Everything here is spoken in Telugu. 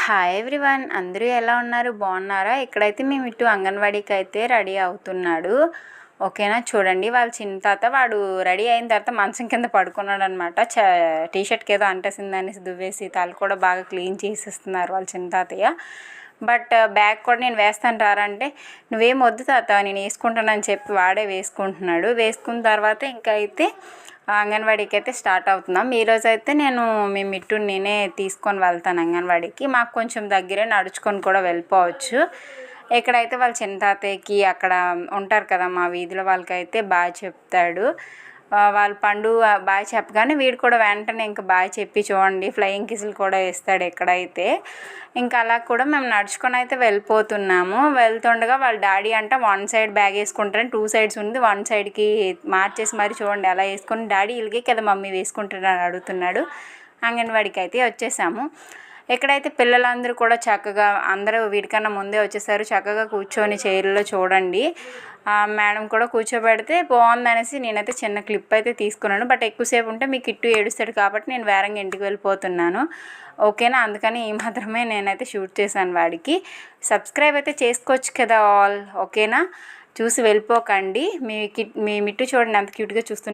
హాయ్ ఎవ్రీవన్, అందరూ ఎలా ఉన్నారు? బాగున్నారా? ఇక్కడైతే మేము ఇటు అంగన్వాడీకి అయితే రెడీ అవుతున్నాడు. ఓకేనా, చూడండి వాళ్ళ చిన్న తాత వాడు రెడీ అయిన తర్వాత మంచం కింద పడుకున్నాడు అనమాట. టీషర్ట్కి ఏదో అంటేసిందనేసి దువ్వేసి తల కూడా బాగా క్లీన్ చేసేస్తున్నారు వాళ్ళ చిన్న తాతయ్య. బట్ బ్యాగ్ కూడా నేను వేస్తాను రారంటే, నువ్వేం వద్దు తాత నేను వేసుకుంటానని చెప్పి వాడే వేసుకుంటున్నాడు. వేసుకున్న తర్వాత ఇంకా అయితే అంగన్వాడీకి అయితే స్టార్ట్ అవుతున్నాం. ఈరోజు అయితే మేము ఇటు నేనే తీసుకొని వెళ్తాను అంగన్వాడీకి. మాకు కొంచెం దగ్గరే, నడుచుకొని కూడా వెళ్ళిపోవచ్చు. ఇక్కడైతే వాళ్ళ చిన్న తాతయ్యకి అక్కడ ఉంటారు కదా మా వీధిలో, వాళ్ళకైతే బాగా చెప్తాడు. వాళ్ళ పండు బాగా చెప్పగానే వీడు కూడా వెంటనే ఇంకా బాగా చెప్పి చూడండి ఫ్లయింగ్ కిస్లు కూడా వేస్తాడు ఎక్కడైతే. ఇంకా అలా కూడా మేము నడుచుకొని అయితే వెళ్ళిపోతున్నాము. వెళ్తుండగా వాళ్ళ డాడీ అంట వన్ సైడ్ బ్యాగ్ వేసుకుంటారని, 2 సైడ్స్ ఉంది, 1 సైడ్కి మార్చేసి మరి చూడండి అలా వేసుకొని, డాడీ ఇలాగే కదా మమ్మీ వేసుకుంటున్నాడు అడుగుతున్నాడు. అంగన్వాడికి అయితే వచ్చేసాము. ఎక్కడైతే పిల్లలందరూ కూడా చక్కగా అందరూ వీడికన్నా ముందే వచ్చేసారు. చక్కగా కూర్చొని చైర్లో చూడండి మేడం కూడా కూర్చోబెడితే బాగుందనేసి నేనైతే చిన్న క్లిప్ అయితే తీసుకున్నాను. బట్ ఎక్కువసేపు ఉంటే మీకు కిట్టు ఏడుస్తాడు కాబట్టి నేను వేరంగా ఇంటికి వెళ్ళిపోతున్నాను. ఓకేనా, అందుకని ఈ మాత్రమే నేనైతే షూట్ చేశాను వాడికి. సబ్స్క్రైబ్ అయితే చేసుకోవచ్చు కదా ఆల్. ఓకేనా, చూసి వెళ్ళిపోకండి. మీ మిట్టు చూడండి ఎంత క్యూట్గా చూస్తుంది.